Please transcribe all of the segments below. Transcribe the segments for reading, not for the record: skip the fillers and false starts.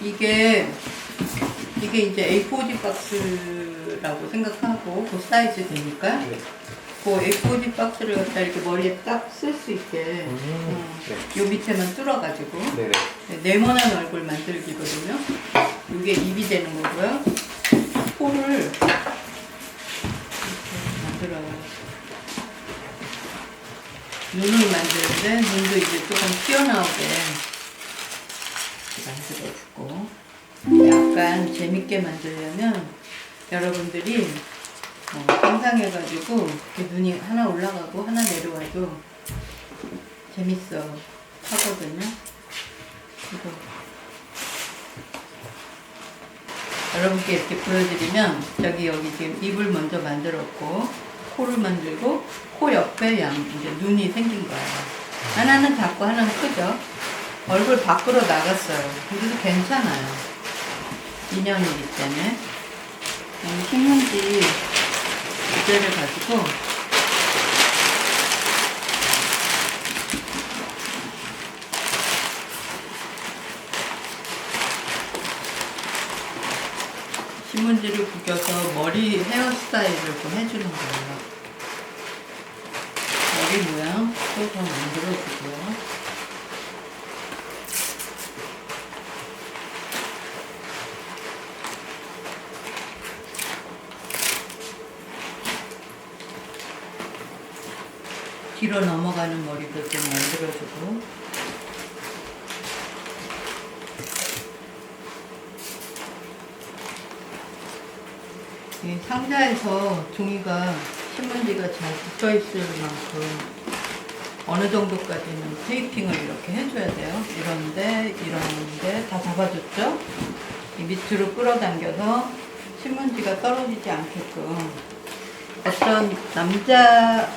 이게 이제 A4지 박스라고 생각하고 그 사이즈 되니까 네. 그 A4지 박스를 갖다 이렇게 머리에 딱 쓸 수 있게 네. 요 밑에만 뚫어가지고 네네. 네모난 얼굴 만들기거든요. 이게 입이 되는 거고요. 코를 이렇게 만들어요. 눈을 만드는데 눈도 이제 조금 튀어나오게 만들어주고, 약간 재밌게 만들려면 여러분들이 상상해가지고 이렇게 눈이 하나 올라가고 하나 내려와도 재밌어 하거든요. 그리고 여러분께 이렇게 보여드리면 여기 지금 입을 먼저 만들었고 코를 만들고 코 옆에 이제 눈이 생긴 거예요. 하나는 작고 하나는 크죠. 얼굴 밖으로 나갔어요. 근데도 괜찮아요. 인형이기 때문에. 신문지 부재를 가지고 신문지를 구겨서 머리 헤어스타일을 좀 해주는 거예요. 머리 모양 또 더 만들어주고요. 뒤로 넘어가는 머리도 좀 만들어주고, 이 상자에서 종이가 신문지가 잘 붙어있을 만큼 어느 정도까지는 테이핑을 이렇게 해줘야 돼요. 이런데 다 잡아줬죠? 이 밑으로 끌어당겨서 신문지가 떨어지지 않게끔 어떤 남자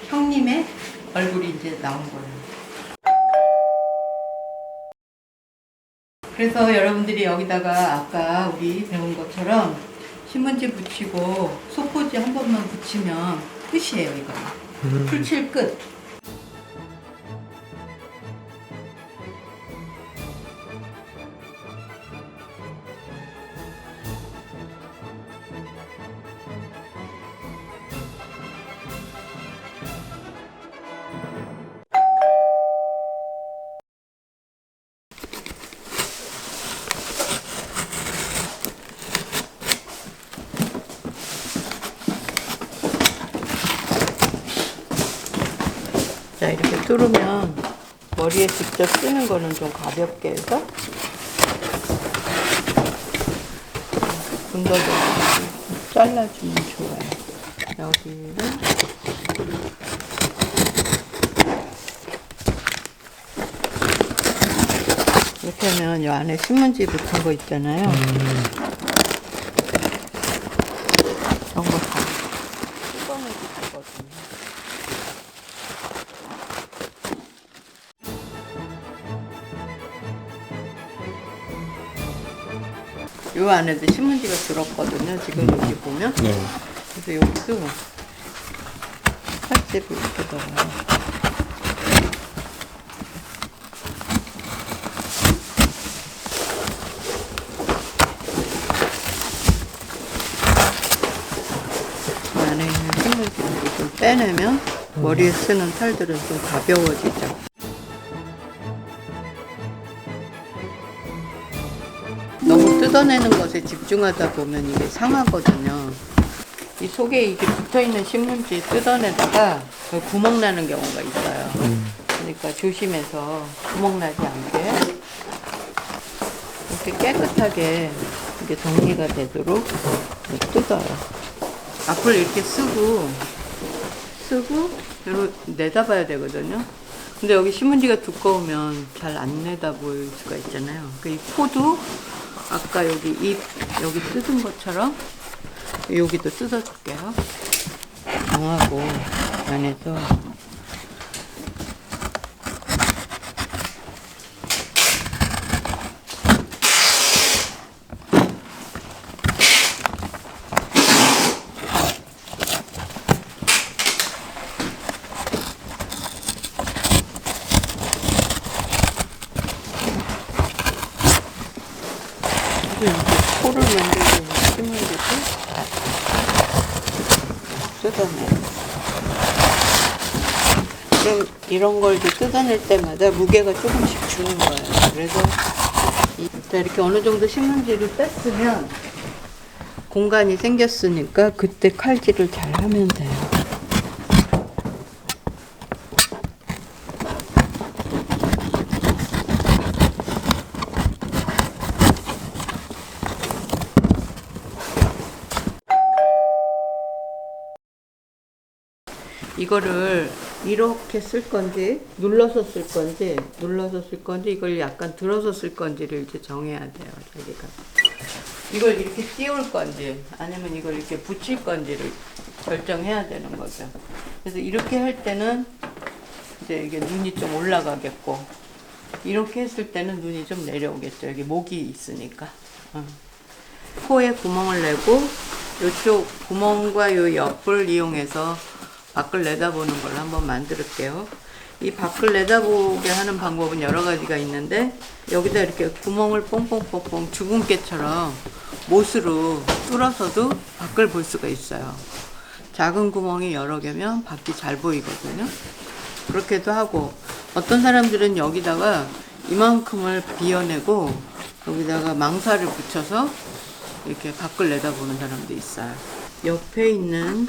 형님의 얼굴이 이제 나온 거예요. 그래서 여러분들이 여기다가 아까 우리 배운 것처럼 신문지 붙이고 소포지 한 번만 붙이면 끝이에요, 이거. 풀칠 끝. 자, 이렇게 뚫으면 머리에 직접 쓰는 거는 좀 가볍게 해서 군더더기 잘라주면 좋아요. 여기를 이렇게 하면 이 안에 신문지 붙은 거 있잖아요. 이런 거 다 뜯어내기 되거든요. 요 안에도 신문지가 들었거든요. 지금 여기 보면. 네. 그래서 여기도 살집을 이렇게 넣어요. 이 안에 있는 신문지를 좀 빼내면 머리에 쓰는 탈들은 좀 가벼워지죠. 너무 뜯어내는 것에 집중하다 보면 이게 상하거든요. 이 속에 이게 붙어있는 신문지 뜯어내다가 구멍 나는 경우가 있어요. 그러니까 조심해서 구멍 나지 않게 이렇게 깨끗하게 이게 정리가 되도록 뜯어요. 앞을 이렇게 쓰고 이렇게 내다봐야 되거든요. 근데 여기 신문지가 두꺼우면 잘 안 내다 보일 수가 있잖아요. 이 코도 아까 여기 입 여기 뜯은 것처럼 여기도 뜯어줄게요. 강하고 안에서 포를 만들고 심은 것도 뜯어내. 그럼 이런 걸 뜯어낼 때마다 무게가 조금씩 주는 거예요. 그래서 이렇게 어느 정도 신문지를 뺐으면 공간이 생겼으니까 그때 칼질을 잘 하면 돼요. 이거를 이렇게 쓸 건지 눌러서 쓸 건지 이걸 약간 들어서 쓸 건지를 이제 정해야 돼요. 자기가 이걸 이렇게 띄울 건지 아니면 이걸 이렇게 붙일 건지를 결정해야 되는 거죠. 그래서 이렇게 할 때는 이제 이게 눈이 좀 올라가겠고, 이렇게 했을 때는 눈이 좀 내려오겠죠. 여기 목이 있으니까. 코에 구멍을 내고 이쪽 구멍과 요 옆을 이용해서 밖을 내다보는 걸 한번 만들게요. 이 밖을 내다보게 하는 방법은 여러 가지가 있는데, 여기다 이렇게 구멍을 뽕뽕뽕뽕 주근깨처럼 못으로 뚫어서도 밖을 볼 수가 있어요. 작은 구멍이 여러 개면 밖이 잘 보이거든요. 그렇게도 하고, 어떤 사람들은 여기다가 이만큼을 비워내고 여기다가 망사를 붙여서 이렇게 밖을 내다보는 사람도 있어요. 옆에 있는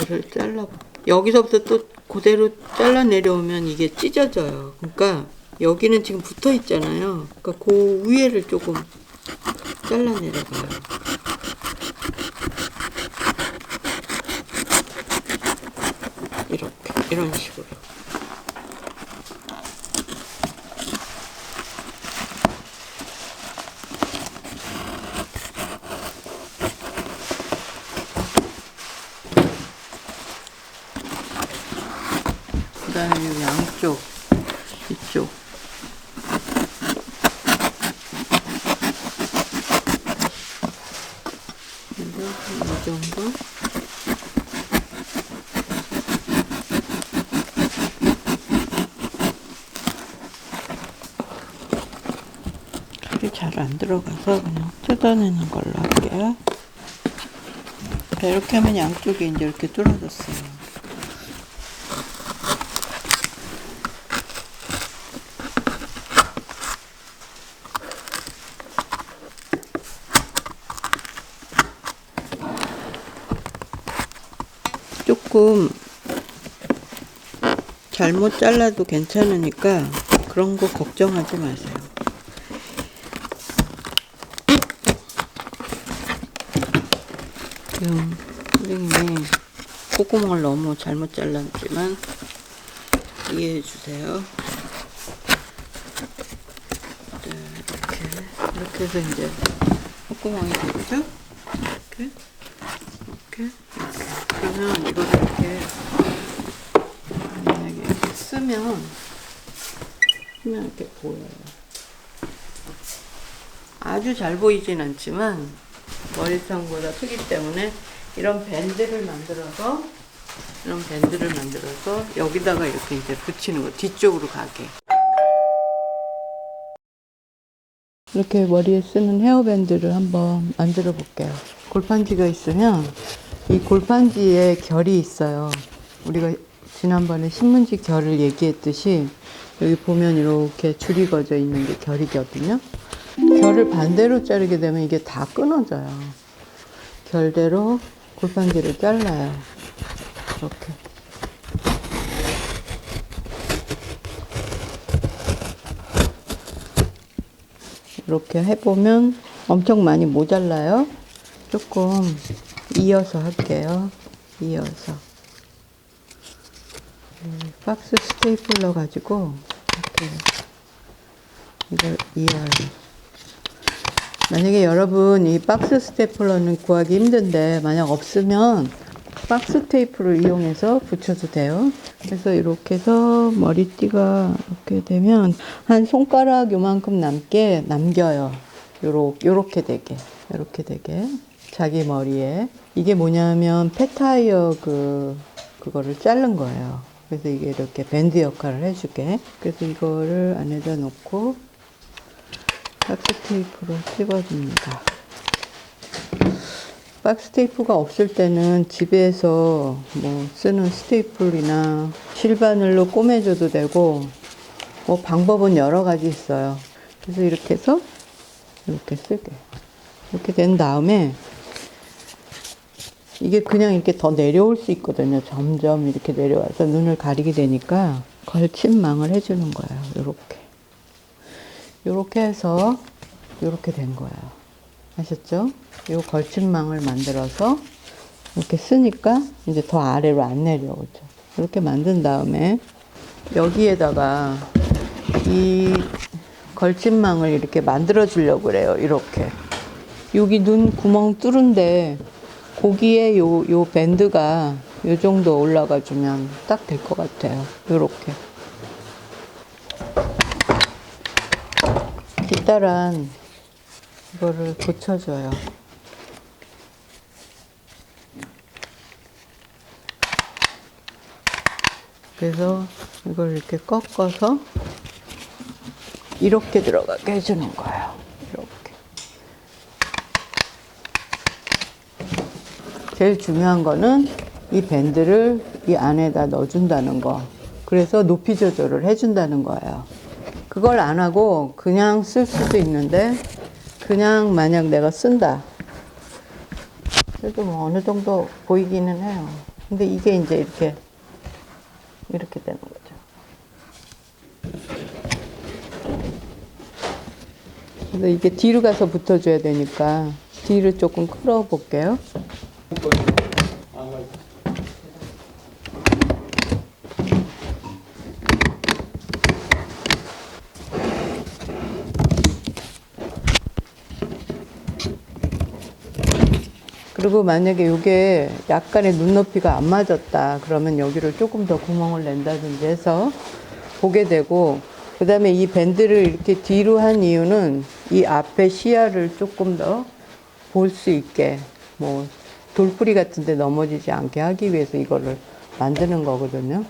를 잘라볼게요. 여기서부터 또 그대로 잘라 내려오면 이게 찢어져요. 그러니까 여기는 지금 붙어 있잖아요. 그러니까 그 위에를 조금 잘라 내려가요. 이렇게 이런 식으로. 그 다음에 양쪽, 이쪽. 이 정도. 칼이 잘 안 들어가서 그냥 뜯어내는 걸로 할게요. 이렇게 하면 양쪽이 이제 이렇게 뚫어졌어요. 조금 잘못 잘라도 괜찮으니까 그런 거 걱정하지 마세요. 지금 선생님이 콧구멍을 너무 잘못 잘랐지만 이해해 주세요. 이렇게 해서 이제 콧구멍이 되죠? 이렇게. 그러면 이거를 이렇게 만약에 이렇게 쓰면 이렇게 보여요. 아주 잘 보이진 않지만 머리상보다 크기 때문에 이런 밴드를 만들어서 여기다가 이렇게 이제 붙이는 거, 뒤쪽으로 가게. 이렇게 머리에 쓰는 헤어밴드를 한번 만들어 볼게요. 골판지가 있으면 이 골판지에 결이 있어요. 우리가 지난번에 신문지 결을 얘기했듯이 여기 보면 이렇게 줄이 거져 있는 게 결이거든요. 결을 반대로 자르게 되면 이게 다 끊어져요. 결대로 골판지를 잘라요. 이렇게. 이렇게 해보면 엄청 많이 모자라요. 조금 이어서 할게요. 이어서. 박스 스테이플러 가지고 이렇게 이걸 이어요. 만약에 여러분 이 박스 스테플러는 구하기 힘든데 만약 없으면 박스 테이프를 이용해서 붙여도 돼요. 그래서 이렇게 해서 머리띠가 이렇게 되면 한 손가락 요만큼 남겨요. 요렇게 되게 자기 머리에. 이게 뭐냐면 폐타이어 그거를 자른 거예요. 그래서 이게 이렇게 밴드 역할을 해주게. 그래서 이거를 안에다 놓고 박스 테이프로 찝어줍니다. 박스 테이프가 없을 때는 집에서 뭐 쓰는 스테이플이나 실바늘로 꼬매줘도 되고, 뭐 방법은 여러 가지 있어요. 그래서 이렇게 해서 이렇게 쓰게. 이렇게 된 다음에 이게 그냥 이렇게 더 내려올 수 있거든요. 점점 이렇게 내려와서 눈을 가리게 되니까 걸침망을 해주는 거예요. 요렇게 해서 요렇게 된 거예요. 아셨죠? 요 걸침망을 만들어서 이렇게 쓰니까 이제 더 아래로 안 내려오죠. 이렇게 만든 다음에 여기에다가 이 걸침망을 이렇게 만들어 주려고 그래요. 이렇게. 여기 눈 구멍 뚫은데 거기에 요 밴드가 요 정도 올라가 주면 딱 될 것 같아요. 요렇게. 뒷다란 이거를 붙여줘요. 그래서 이걸 이렇게 꺾어서 이렇게 들어가게 해주는 거예요. 이렇게. 제일 중요한 거는 이 밴드를 이 안에다 넣어준다는 거. 그래서 높이 조절을 해준다는 거예요. 그걸 안 하고 그냥 쓸 수도 있는데, 그냥 만약 내가 쓴다. 그래도 뭐 어느 정도 보이기는 해요. 근데 이게 이제 이렇게 되는 거죠. 그래서 이게 뒤로 가서 붙어줘야 되니까 뒤를 조금 끌어 볼게요. 그리고 만약에 이게 약간의 눈높이가 안 맞았다 그러면 여기를 조금 더 구멍을 낸다든지 해서 보게 되고, 그 다음에 이 밴드를 이렇게 뒤로 한 이유는 이 앞에 시야를 조금 더 볼 수 있게, 뭐 돌뿌리 같은 데 넘어지지 않게 하기 위해서 이거를 만드는 거거든요.